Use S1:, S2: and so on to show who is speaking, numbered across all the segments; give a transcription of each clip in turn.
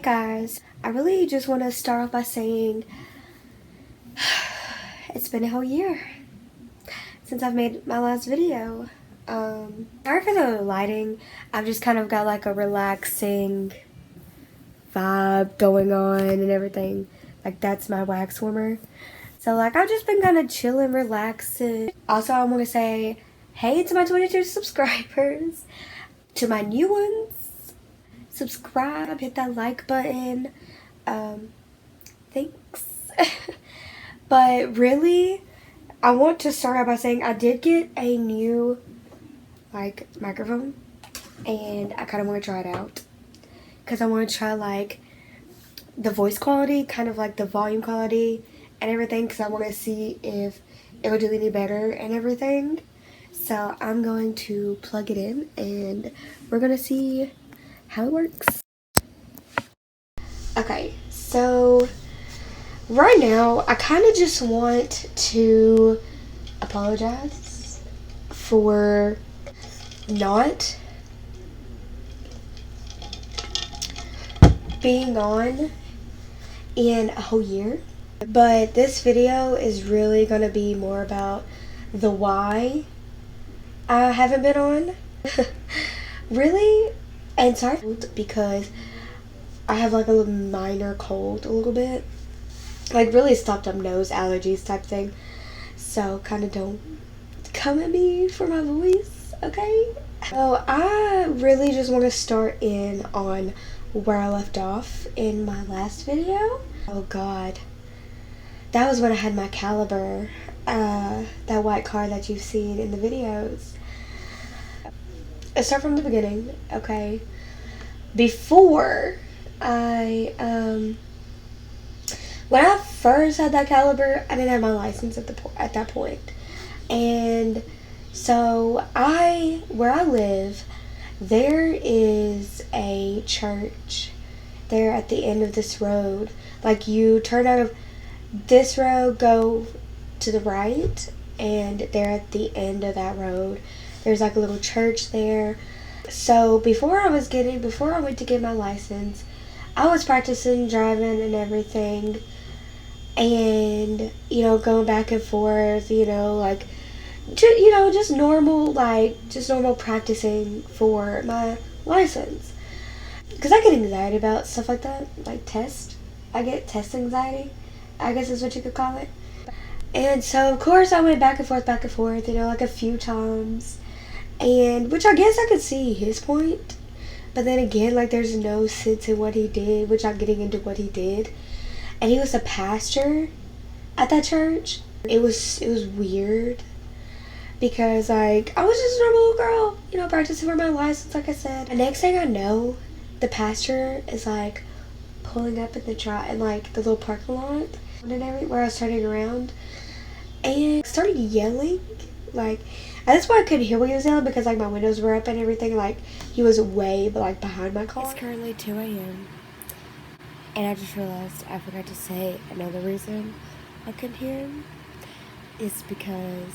S1: guys, I really just want to start off by saying it's been a whole year since I've made my last video. Sorry for the lighting. I've just kind of got like a relaxing vibe going on and everything. Like that's my wax warmer. So like I've just been kind of chilling, relaxing. Also, I want to say hey to my 22 subscribers, to my new ones. Subscribe, hit that like button. Thanks. But really, I want to start out by saying I did get a new microphone, and I kind of want to try it out because I want to try like the voice quality, kind of like the volume quality and everything, because I want to see if it would do any better and everything. So I'm going to plug it in and we're gonna see how it works. Okay, so right now I kind of just want to apologize for not being on in a whole year, but this video is really going to be more about the why I haven't been on. Really, and sorry because I have like a little minor cold, a little bit, like really stopped up nose allergies type thing, so kind of don't come at me for my voice, okay? So I really just want to start in on where I left off in my last video. Oh god, that was when I had my Caliber, that white car that you've seen in the videos. Let's start from the beginning, okay? Before I when I first had that Caliber, I didn't have my license at that point. And so where I live, there is a church there at the end of this road. Like you turn out of this road, go to the right, and there at the end of that road, there's like a little church there. So before I went to get my license, I was practicing driving and everything, and going back and forth, like just normal practicing for my license, because I get anxiety about stuff like that, like I get test anxiety, I guess is what you could call it. And so of course I went back and forth, like a few times, and which I guess I could see his point, but then again, like there's no sense in what he did, which I'm getting into what he did. And he was a pastor at that church. It was weird because like I was just a normal little girl, practicing for my license, like I said. The next thing I know, the pastor is like pulling up in the little parking lot and everywhere I was turning around, and started yelling. Like at this point I couldn't hear what he was yelling because like my windows were up and everything. Like he was way behind my car. It's currently 2 a.m. and I just realized I forgot to say another reason I couldn't hear him is because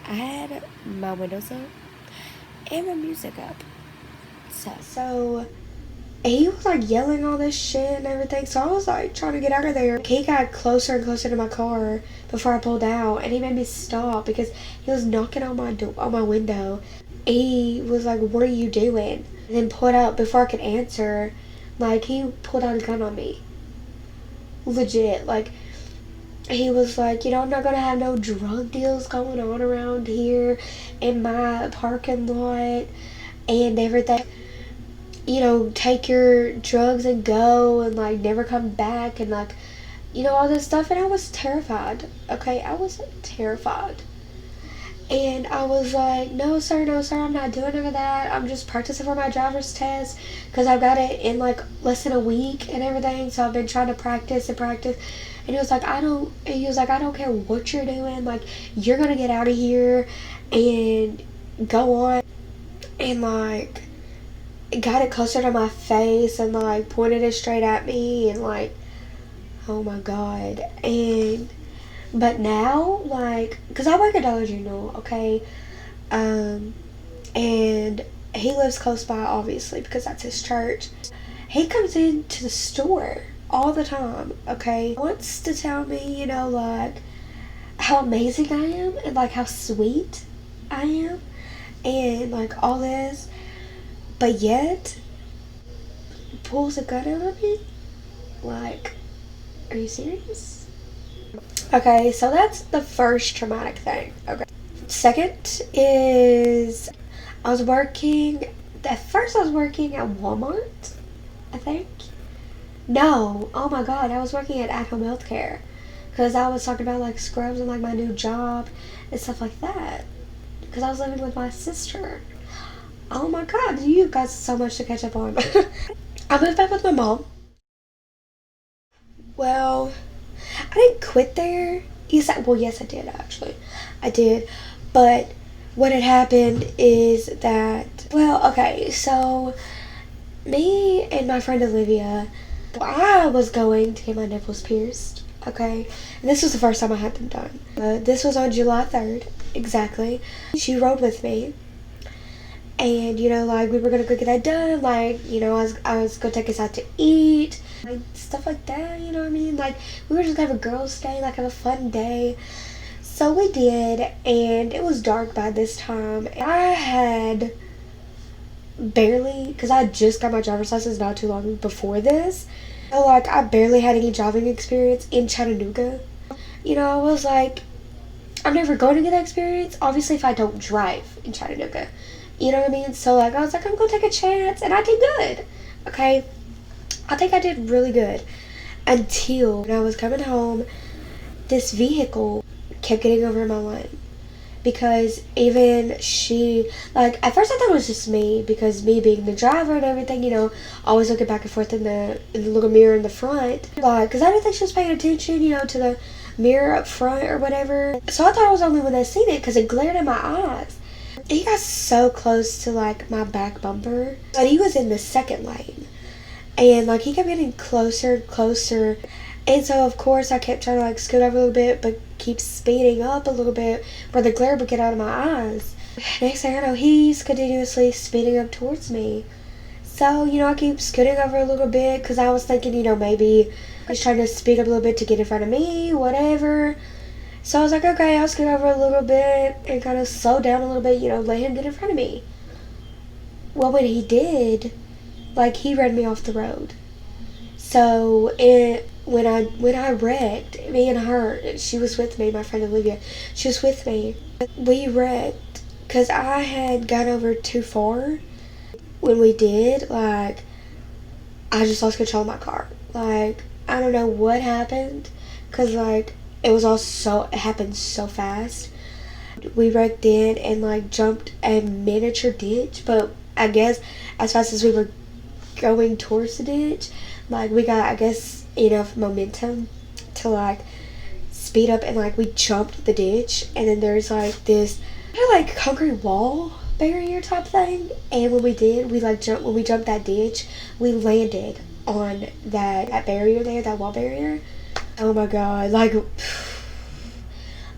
S1: I had my windows up and my music up. So he was like yelling all this shit and everything, so I was like trying to get out of there. He got closer and closer to my car before I pulled out, and he made me stop because he was knocking on my window. He was like, "What are you doing?" And then pulled out before I could answer. Like he pulled out a gun on me. Legit. Like he was like, I'm not gonna have no drug deals going on around here in my parking lot and everything. Take your drugs and go and like never come back and like all this stuff. And I was terrified. Okay, I was terrified. And I was like, no sir, I'm not doing none of that. I'm just practicing for my driver's test because I've got it in like less than a week and everything. So I've been trying to practice. And he was like, I don't care what you're doing. Like, you're going to get out of here and go on. And like, got it closer to my face and like pointed it straight at me. And like, oh my God. But now, like, because I work at Dollar General, okay? And he lives close by, obviously, because that's his church. He comes into the store all the time, okay? Wants to tell me, like, how amazing I am and, like, how sweet I am and, like, all this. But yet, pulls a gun out on me? Like, are you serious? Okay, so that's the first traumatic thing. Okay. Second is I was working, at first I was working at Walmart, I think. No, oh my god, I was working at home healthcare. Because I was talking about like scrubs and like my new job and stuff like that. Because I was living with my sister. Oh my god, you got so much to catch up on. I moved back with my mom. Well, I didn't quit there. Yes, I did actually. I did. But what had happened is that, well, okay, so me and my friend Olivia, I was going to get my nipples pierced, okay? And this was the first time I had them done. This was on July 3rd, exactly. She rode with me. And, like, we were going to go get that done. Like, I was going to take us out to eat. Like, stuff like that, you know what I mean? Like, we were just going to have a girls' day, like, have a fun day. So we did, and it was dark by this time. I had barely, because I just got my driver's license not too long before this. So, like, I barely had any driving experience in Chattanooga. I was like, I'm never going to get that experience, obviously, if I don't drive in Chattanooga. You know what I mean? So, like, I was like, I'm going to take a chance, and I did good, okay? I think I did really good until when I was coming home, this vehicle kept getting over my lane. Because even she, like, at first I thought it was just me, because me being the driver and everything, always looking back and forth in the little mirror in the front. Like, because I didn't think she was paying attention, to the mirror up front or whatever. So I thought I was the only one that seen it, because it glared in my eyes. He got so close to, like, my back bumper, but he was in the second lane. And, like, he kept getting closer and closer. And so, of course, I kept trying to, like, scoot over a little bit, but keep speeding up a little bit where the glare would get out of my eyes. Next thing I know, he's continuously speeding up towards me. So, I keep scooting over a little bit because I was thinking, maybe he's trying to speed up a little bit to get in front of me, whatever. So I was like, okay, I'll scoot over a little bit and kind of slow down a little bit, let him get in front of me. Well, when he did, like, he ran me off the road. So when I wrecked, me and her, she was with me, my friend Olivia, she was with me. We wrecked because I had gone over too far. When we did, like, I just lost control of my car. Like, I don't know what happened because, like, it happened so fast. We wrecked in and, like, jumped a miniature ditch, but I guess as fast as we were going towards the ditch, like, we got, I guess, enough momentum to, like, speed up and, like, we jumped the ditch, and then there's, like, this kind of, like, concrete wall barrier type thing, and when we jumped that ditch, we landed on that barrier there, that wall barrier. Oh my god, like,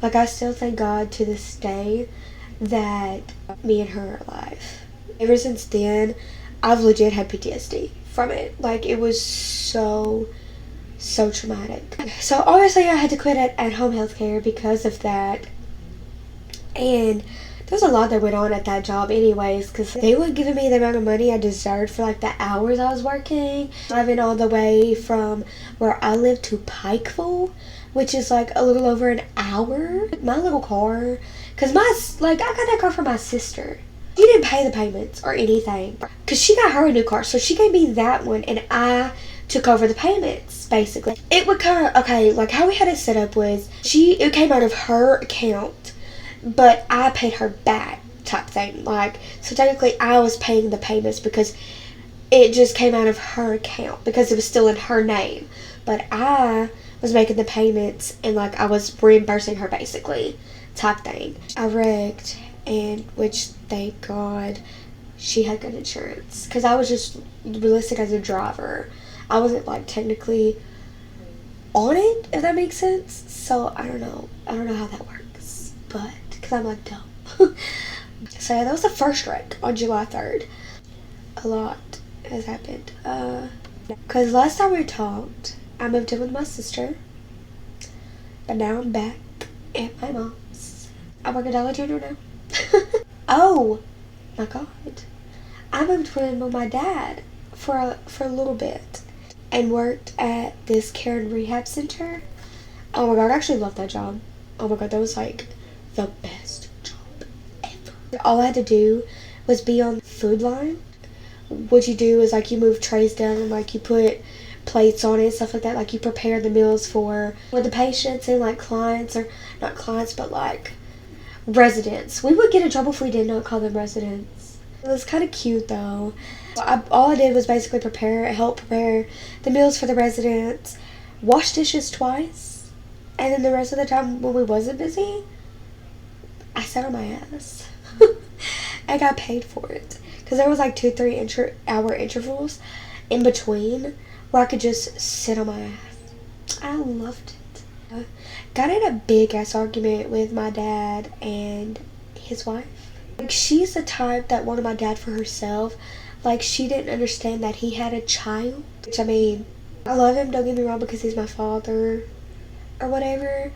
S1: I still thank God to this day that me and her are alive. Ever since then, I've legit had PTSD from it. Like, it was so traumatic. So, obviously, I had to quit at home healthcare because of that. And there's a lot that went on at that job anyways, because they weren't giving me the amount of money I deserved for, like, the hours I was working. Driving all the way from where I live to Pikeville, which is, like, a little over an hour. My little car, because I got that car from my sister. She didn't pay the payments or anything, because she got her a new car, so she gave me that one, and I took over the payments, basically. It would kind of, okay, like, how we had it set up was, it came out of her account, but I paid her back type thing. Like, so technically I was paying the payments because it just came out of her account because it was still in her name. But I was making the payments and, like, I was reimbursing her basically type thing. I wrecked, and which, thank God, she had good insurance. Because I was just listed as a driver. I wasn't, like, technically on it, if that makes sense. So, I don't know how that works. But because I'm, like, dumb. So yeah, that was the first wreck on July 3rd. A lot has happened. Because last time we talked, I moved in with my sister, but now I'm back at my mom's. I work at Dollar General now. Oh my god. I moved in with my dad for a little bit and worked at this care and rehab center. Oh my god, I actually love that job. Oh my god, that was like the best job ever. All I had to do was be on the food line. What you do is like you move trays down and like you put plates on it and stuff like that. Like you prepare the meals for the patients and like clients, or not clients but like residents. We would get in trouble if we did not call them residents. It was kind of cute though. All I did was basically help prepare the meals for the residents, wash dishes twice, and then the rest of the time when we wasn't busy, I sat on my ass. I got paid for it. Because there was like 2-3 hour intervals in between where I could just sit on my ass. I loved it. Got in a big ass argument with my dad and his wife. Like, she's the type that wanted my dad for herself. Like, she didn't understand that he had a child. Which, I mean, I love him, don't get me wrong, because he's my father or whatever.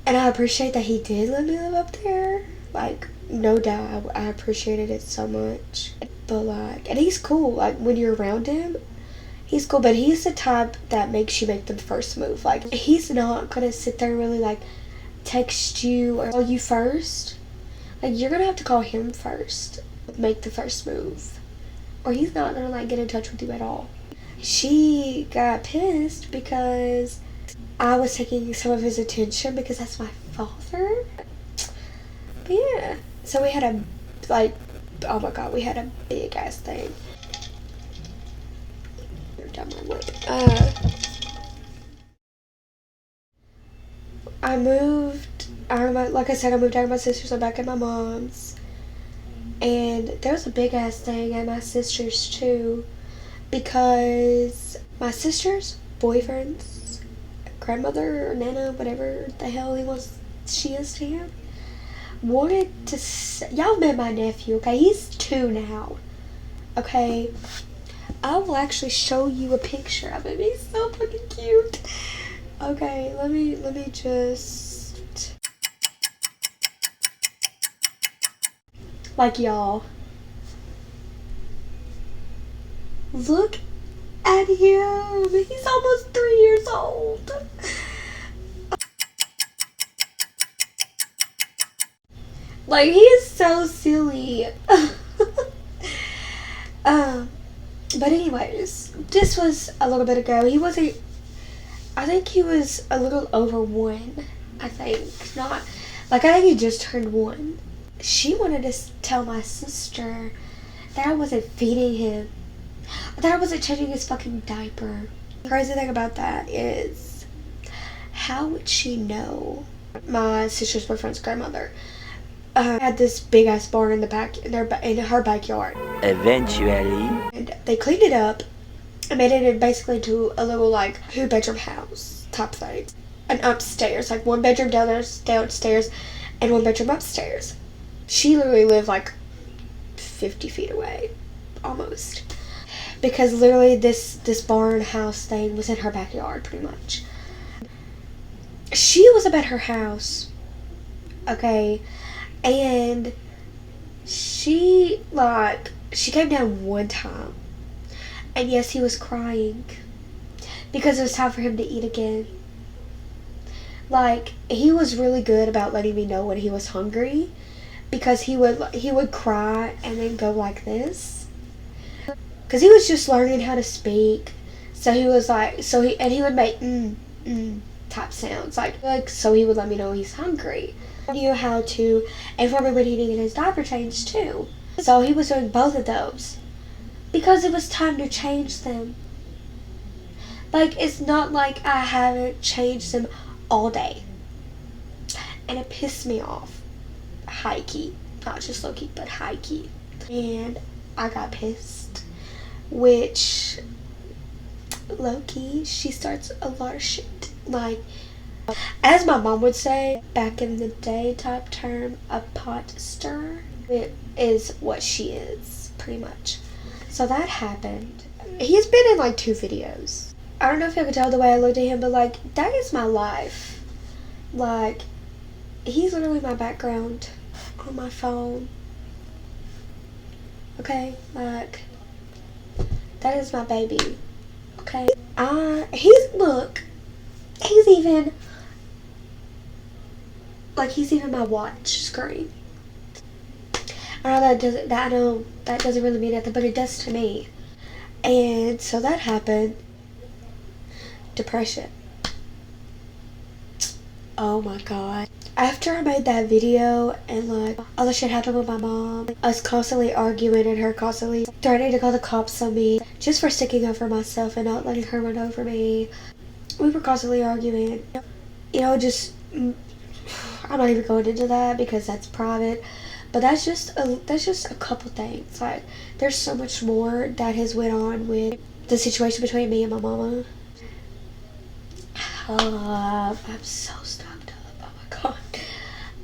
S1: And I appreciate that he did let me live up there. Like, no doubt, I appreciated it so much. But like, and he's cool. Like, when you're around him, he's cool. But he's the type that makes you make the first move. Like, he's not gonna sit there and really like text you or call you first. Like, you're gonna have to call him first, make the first move, or he's not gonna like get in touch with you at all. She got pissed because I was taking some of his attention because that's my father. But yeah, so we had a, like, oh my god, we had a big ass thing. Down my way. Like I said, I moved out of my sister's. I'm back at my mom's. And there was a big ass thing at my sister's too, because my sister's boyfriend's grandmother or nana, whatever the hell she is to him, wanted to y'all met my nephew, okay? He's 2 now, okay? I will actually show you a picture of him. He's so fucking cute. Okay, let me just, like, y'all, look at him. He's almost 3 years old. Like, he is so silly. But anyways, this was a little bit ago. I think he was a little over 1. I think I think he just turned 1. She wanted to tell my sister that I wasn't feeding him, that I wasn't changing his fucking diaper. The crazy thing about that is, how would she know? My sister's boyfriend's grandmother had this big ass barn in her backyard.
S2: Eventually,
S1: and they cleaned it up and made it basically into a little like 2-bedroom house type thing. And upstairs, like 1 bedroom downstairs and 1 bedroom upstairs. She literally lived like 50 feet away, almost, because literally this barn house thing was in her backyard pretty much. She was up at her house, okay, and she came down one time, and yes, he was crying because it was time for him to eat again. Like, he was really good about letting me know when he was hungry, because he would cry and then go like this, because he was just learning how to speak. So he was like, he would make type sounds, like so he would let me know he's hungry. He knew how to inform me when he needed his diaper changed too. So he was doing both of those because it was time to change them. Like, it's not like I haven't changed them all day, and it pissed me off. High key, not just low key, but high key. And I got pissed, which low key, she starts a lot of shit. Like, as my mom would say back in the day type term, a pot stirrer. It is what she is, pretty much. So that happened. He's been in like 2 videos. I don't know if you can tell the way I looked at him, but like, that is my life. Like, he's literally my background on my phone. Okay, like, that is my baby. Okay, he's even my watch screen. I know that doesn't really mean nothing, but it does to me. And so that happened. Depression. Oh my god. After I made that video and like all the shit happened with my mom, us constantly arguing and her constantly threatening to call the cops on me just for sticking up for myself and not letting her run over me. We were constantly arguing. You know, just I'm not even going into that because that's private. But that's just a couple things. Like, there's so much more that has went on with the situation between me and my mama. I'm so stopped up. Oh my god.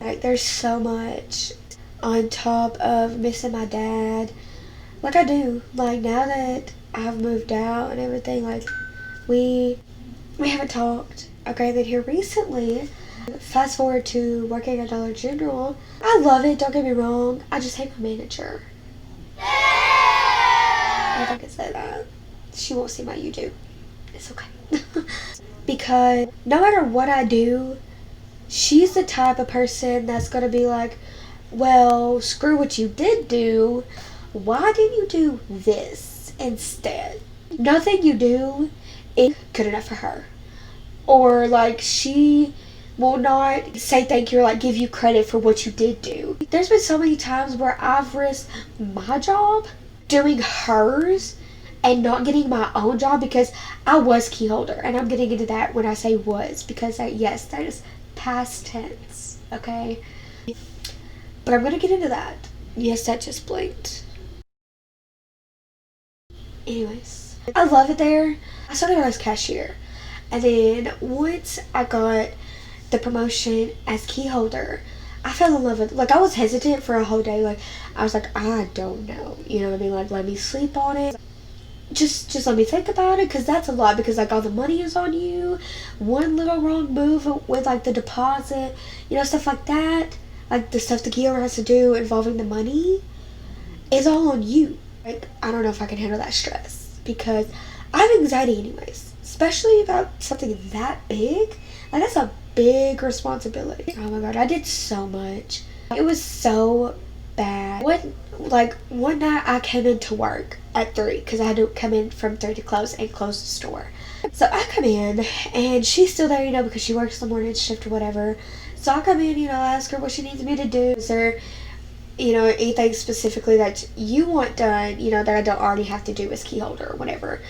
S1: Like, there's so much on top of missing my dad. Like, I do. Like, now that I've moved out and everything, like, we haven't talked. Okay, then here recently, fast forward to working at Dollar General. I love it, don't get me wrong. I just hate my manager. If I can say that. She won't see my YouTube. It's okay. Because no matter what I do, she's the type of person that's going to be like, well, screw what you did do. Why didn't you do this instead? Nothing you do is good enough for her. Or like, she will not say thank you or like give you credit for what you did do. There's been so many times where I've risked my job doing hers and not getting my own job because I was key holder. And I'm getting into that when I say was, because yes, that is past tense, okay? But I'm gonna get into that. Yes, that just blinked. Anyways, I love it there. I started out as cashier. And then once I got the promotion as key holder, I fell in love with, like, I was hesitant for a whole day. Like, I was like, I don't know. You know what I mean? Like, let me sleep on it. Just let me think about it, because that's a lot, because like all the money is on you. One little wrong move with like the deposit, you know, stuff like that, like the stuff the key holder has to do involving the money is all on you. Like, I don't know if I can handle that stress, because I have anxiety anyways, especially about something that big. Like, that's a big responsibility. Oh my god, I did so much. It was so bad. One night I came into work at 3 because I had to come in from 3 to close the store. So I come in and she's still there, you know, because she works the morning shift or whatever. So I come in, you know, ask her what she needs me to do. Is there, you know, anything specifically that you want done, you know, that I don't already have to do as key holder or whatever.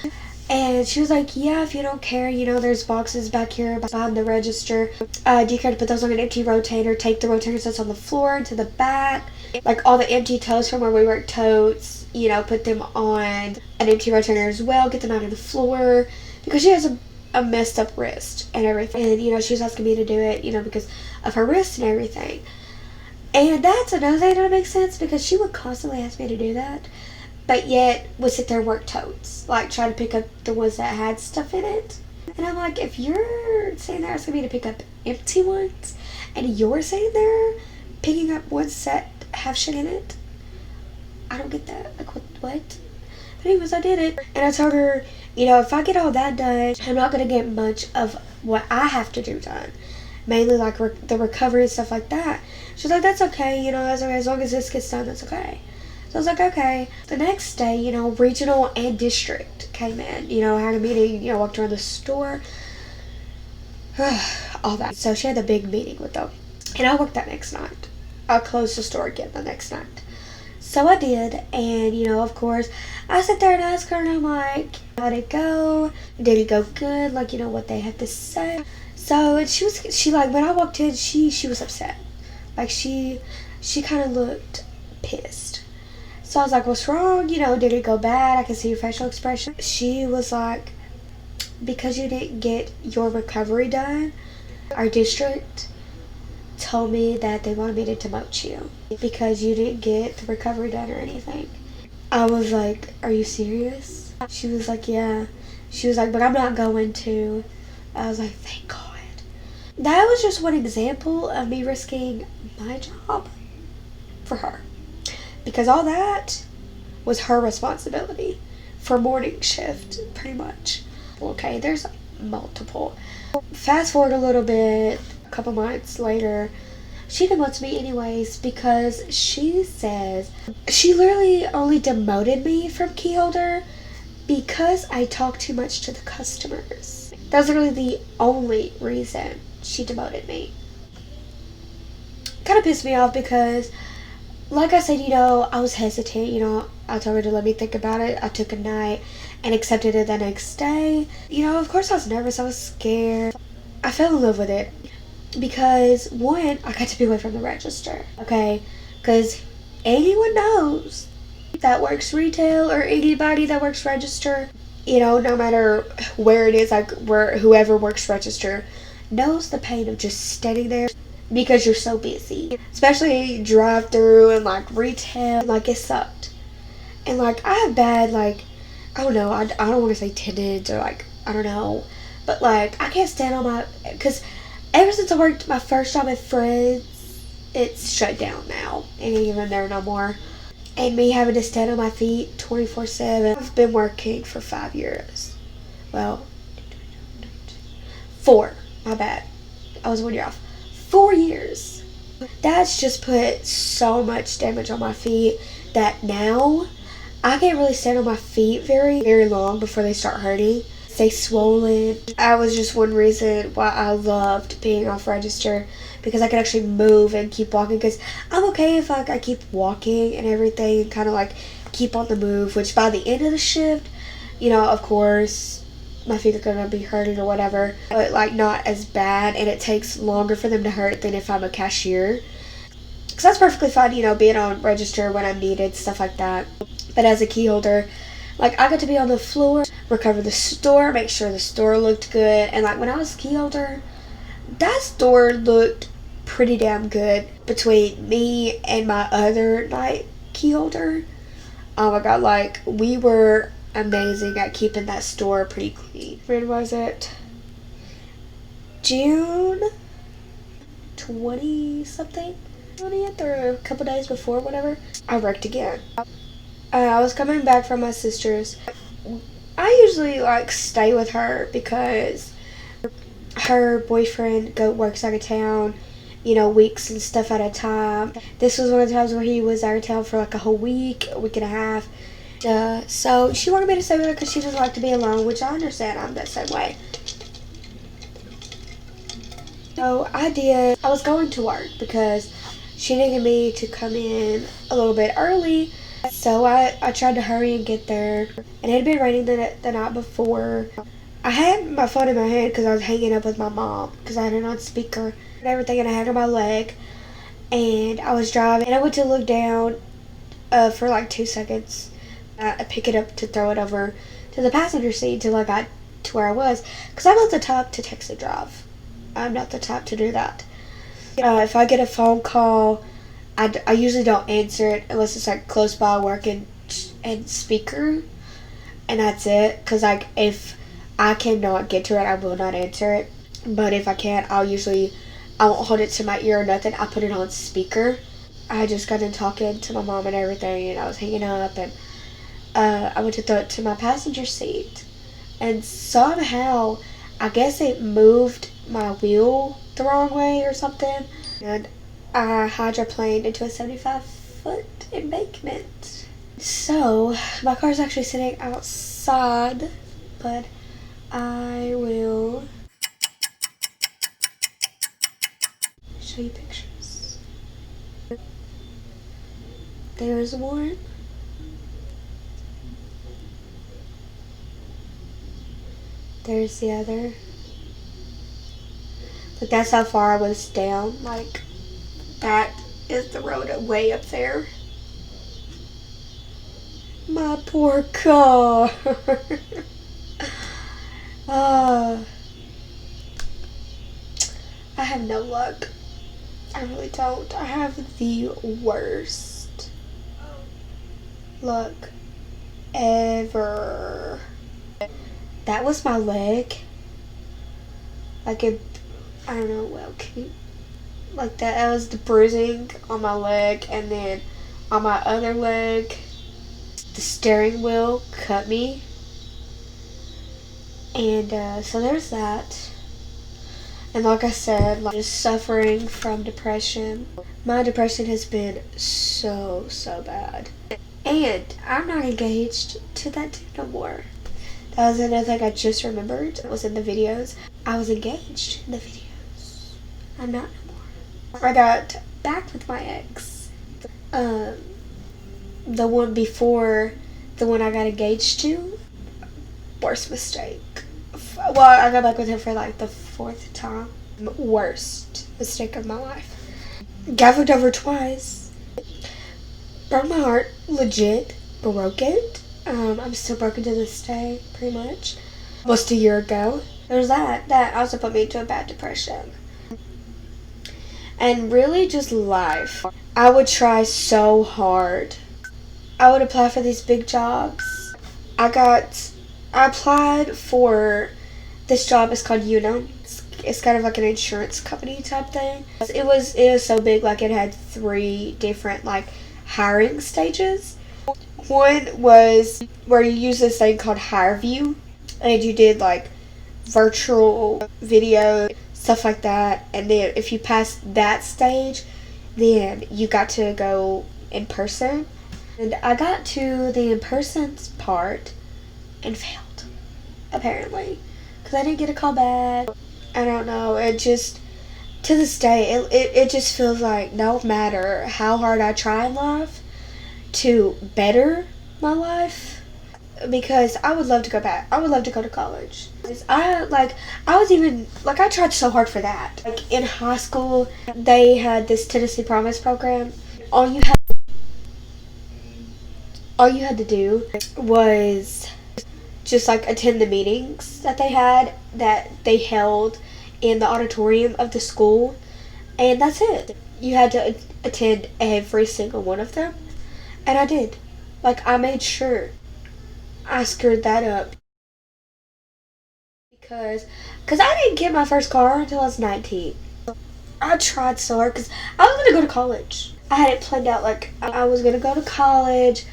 S1: And she was like, yeah, if you don't care, you know, there's boxes back here behind the register. Do you care to put those on an empty rotator? Take the rotators that's on the floor to the back. Like, all the empty totes from where we work totes, you know, put them on an empty rotator as well. Get them out of the floor. Because she has a messed up wrist and everything. And, you know, she was asking me to do it, you know, because of her wrist and everything. And that's another thing that makes sense, because she would constantly ask me to do that. But yet would sit there and work totes, like try to pick up the ones that had stuff in it. And I'm like, if you're sitting there asking me to pick up empty ones, and you're sitting there picking up ones that have shit in it, I don't get that. Like, what? But anyways, I did it. And I told her, you know, if I get all that done, I'm not going to get much of what I have to do done. Mainly like the recovery and stuff like that. She's like, that's okay, you know, as long as this gets done, that's okay. So I was like, okay. The next day, you know, regional and district came in. You know, had a meeting, you know, walked around the store. All that. So she had a big meeting with them. And I worked that next night. I closed the store again the next night. So I did. And, you know, of course, I sit there and ask her, and I'm like, how'd it go? Did it go good? Like, you know, what they had to say. So, and she like, when I walked in, she was upset. Like, she kind of looked pissed. So I was like, what's wrong? You know, did it go bad? I can see your facial expression. She was like, because you didn't get your recovery done, our district told me that they wanted me to demote you because you didn't get the recovery done or anything. I was like, are you serious? She was like, yeah. She was like, but I'm not going to. I was like, thank God. That was just one example of me risking my job for her. Because all that was her responsibility for morning shift, pretty much. Okay, there's multiple. Fast forward a little bit, a couple months later, she demotes me anyways because she says she literally only demoted me from key holder because I talk too much to the customers. That's literally the only reason she demoted me. Kind of pissed me off because, like I said, I was hesitant. I told her to let me think about it. I took a night and accepted it the next day. Of course I was nervous. I was scared. I fell in love with it because, one, I got to be away from the register. Okay? Because anyone knows that works retail or anybody that works register, no matter where it is, like where whoever works register knows the pain of just standing there because you're so busy. Especially drive through and like retail, like it sucked. And like I have bad, like, I don't know, I don't want to say tendons or like, I don't know, but like I can't stand on my, because ever since I worked my first job at Fred's, it's shut down now. Ain't even there no more. And me having to stand on my feet 24/7. I've been working for 5 years. Well, 4. My bad. I was 1 year off. 4 years. That's just put so much damage on my feet that now I can't really stand on my feet very, very long before they start hurting. Stay swollen. That was just one reason why I loved being off register, because I could actually move and keep walking, because I'm okay if I keep walking and everything and kind of like keep on the move, which by the end of the shift, of course my feet are gonna be hurting or whatever, but like not as bad, and it takes longer for them to hurt than if I'm a cashier, because that's perfectly fine, being on register when I'm needed, stuff like that. But as a key holder, like I got to be on the floor, recover the store, make sure the store looked good, and like when I was key holder, that store looked pretty damn good between me and my other night key holder. Oh my god, like we were amazing at keeping that store pretty clean. When was it? June 20 something? 20th or a couple days before, whatever. I wrecked again. I was coming back from my sister's. I usually like stay with her because her boyfriend works out of town, weeks and stuff at a time. This was one of the times where he was out of town for like a whole week, a week and a half. So she wanted me to stay with her because she doesn't like to be alone, which I understand. I'm that same way. So I did. I was going to work because she needed me to come in a little bit early. So I tried to hurry and get there. And it had been raining the night before. I had my phone in my hand because I was hanging up with my mom because I had it on speaker and everything, and I had it on my leg. And I was driving, and I went to look down for like 2 seconds. I pick it up to throw it over to the passenger seat until I got to where I was, because I'm not the type to text and drive. I'm not the type to do that. If I get a phone call, I usually don't answer it unless it's like close by working and speaker, and that's it. Because like if I cannot get to it, I will not answer it. But if I can, I won't hold it to my ear or nothing. I put it on speaker. I just got in talking to my mom and everything, and I was hanging up, and I went to throw it to my passenger seat, and somehow I guess it moved my wheel the wrong way or something, and I hydroplaned into a 75-foot embankment. So my car's actually sitting outside, but I will show you pictures. There's one. There's the other. Like that's how far I was down. Like that is the road way up there. My poor car. I have no luck. I really don't. I have the worst luck. ever. That was my leg. Like it, I don't know, well, can you, like that was the bruising on my leg, and then on my other leg, the steering wheel cut me. And so there's that. And like I said, like just suffering from depression. My depression has been so bad. And I'm not engaged to that dude no more. That was another thing I just remembered. It was in the videos. I was engaged in the videos. I'm not no more. I got back with my ex. The one before the one I got engaged to. Worst mistake. Well, I got back with him for like the 4th time. Worst mistake of my life. Got fucked over twice. Broke my heart. Legit. Broke it. I'm still broken to this day, pretty much. Almost a year ago. There's that. That also put me into a bad depression. And really just life. I would try so hard. I would apply for these big jobs. I applied for this job. It's called Unum. It's kind of like an insurance company type thing. It was so big, like it had 3 different like hiring stages. One was where you use this thing called HireVue, and you did like virtual video, stuff like that. And then if you passed that stage, then you got to go in person. And I got to the in-person part and failed, apparently, because I didn't get a call back. I don't know. It just, to this day, it just feels like no matter how hard I try in life to better my life, because I would love to go back. I would love to go to college. I tried so hard for that. Like in high school, they had this Tennessee Promise program. All you had to do was just like attend the meetings that they held in the auditorium of the school, and that's it. You had to attend every single one of them, and I did. Like I made sure I screwed that up because I didn't get my first car until I was 19. I tried so hard because I was gonna go to college. I had it planned out. Like I was gonna go to college,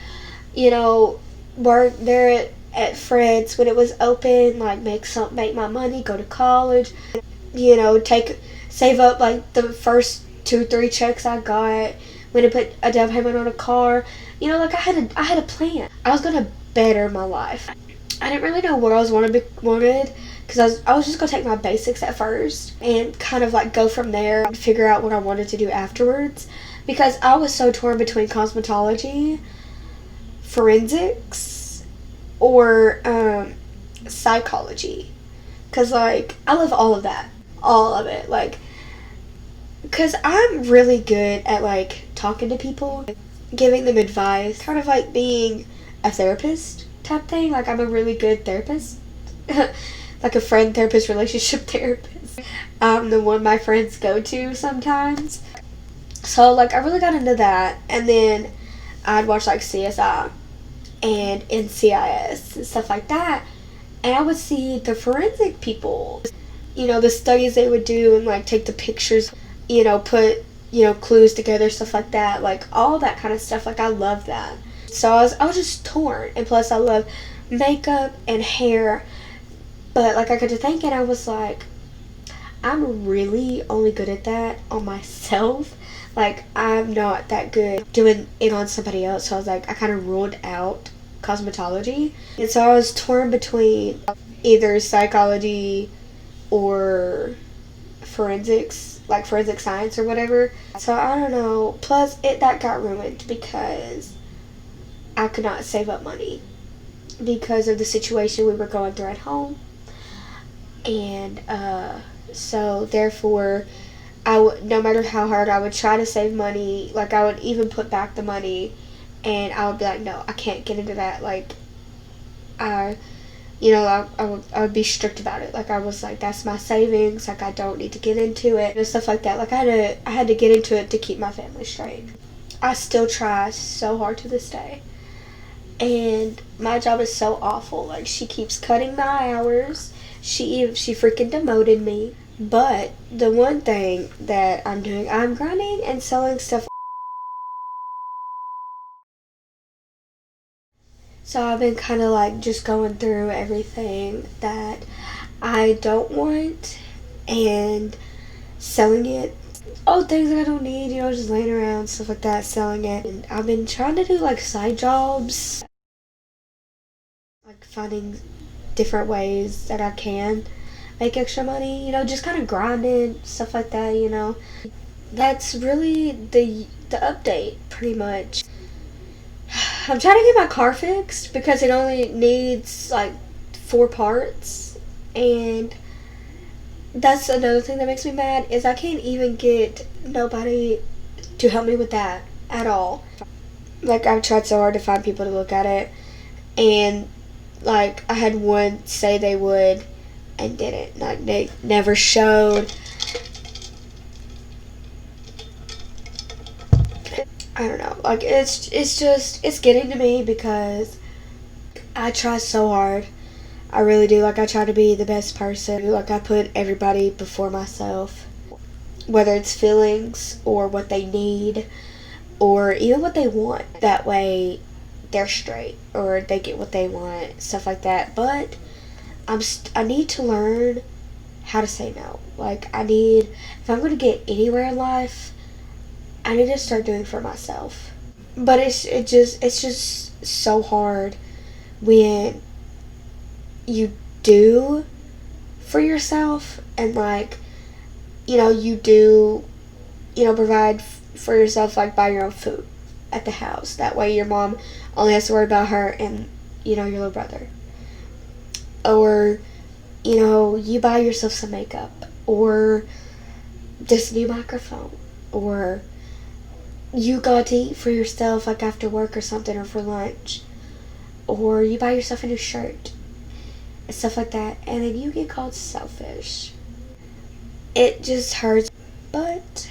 S1: work there at Fred's when it was open, like make my money, go to college, save up like the first 2-3 checks I got, when to put a down payment on a car. Like I had a plan. I was gonna better my life. I didn't really know what I was wanted because I was just gonna take my basics at first and kind of like go from there and figure out what I wanted to do afterwards, because I was so torn between cosmetology, forensics, or psychology, because like I love all of it, like because I'm really good at like talking to people, giving them advice, kind of like being a therapist type thing. Like I'm a really good therapist. Like a friend therapist, relationship therapist. I'm the one my friends go to sometimes. So like I really got into that, and then I'd watch like CSI and NCIS and stuff like that, and I would see the forensic people, the studies they would do, and like take the pictures, put clues together, stuff like that, like all that kind of stuff. Like I love that. So I was just torn, and plus I love makeup and hair, but like I got to thinking, I was like, I'm really only good at that on myself. Like I'm not that good doing it on somebody else. So I was like, I kind of ruled out cosmetology, and so I was torn between either psychology or forensics, like forensic science or whatever. So I don't know. Plus that got ruined because I could not save up money because of the situation we were going through at home. And so therefore no matter how hard I would try to save money, like I would even put back the money, and I would be like, no, I can't get into that. Like I would be strict about it. Like I was like, that's my savings, like I don't need to get into it and stuff like that. Like I had to get into it to keep my family straight. I still try so hard to this day, and my job is so awful. Like, she keeps cutting my hours. She freaking demoted me. But the one thing that I'm doing, I'm grinding and selling stuff. So I've been kind of like just going through everything that I don't want and selling it. Oh, things that I don't need, you know, just laying around, stuff like that, selling it. And I've been trying to do like side jobs, like finding different ways that I can make extra money, you know, just kind of grinding, stuff like that, you know. That's really the update, pretty much. I'm trying to get my car fixed because it only needs like 4 parts, and that's another thing that makes me mad is I can't even get nobody to help me with that at all. Like, I've tried so hard to find people to look at it, and like I had one say they would and didn't. Like, they never showed. I don't know. Like, it's getting to me because I try so hard. I really do. Like, I try to be the best person. Like, I put everybody before myself. Whether it's feelings or what they need or even what they want. That way they're straight or they get what they want. Stuff like that. But I need to learn how to say no. Like, if I'm going to get anywhere in life, I need to start doing for myself. But it's just so hard when you do for yourself and, like, you know, you do, you know, provide for yourself, like buy your own food at the house. That way your mom only has to worry about her and, you know, your little brother. Or, you know, you buy yourself some makeup or this new microphone, or you go out to eat for yourself, like after work or something, or for lunch, or you buy yourself a new shirt and stuff like that, and then you get called selfish. It just hurts. But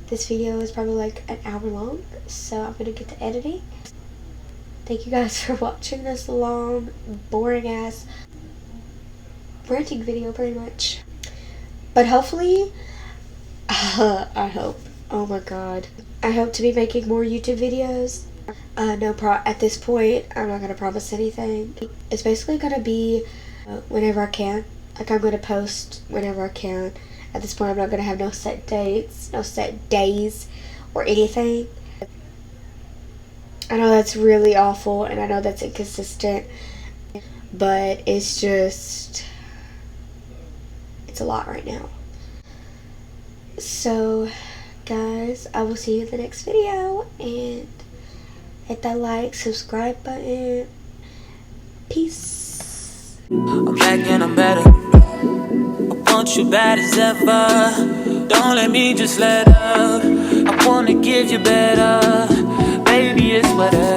S1: this video is probably like an hour long, so I'm gonna get to editing. Thank you guys for watching this long, boring ass ranting video, pretty much. But hopefully, I hope. Oh my god. I hope to be making more YouTube videos. At this point, I'm not gonna promise anything. It's basically gonna be whenever I can. Like, I'm gonna post whenever I can. At this point, I'm not gonna have no set dates, no set days, or anything. I know that's really awful, and I know that's inconsistent, but it's a lot right now. So, guys, I will see you in the next video, and hit that like, subscribe button. Peace.
S2: I'm back and I'm better. I want you bad as ever. Don't let me just let up. I wanna give you better. Baby, it's whatever.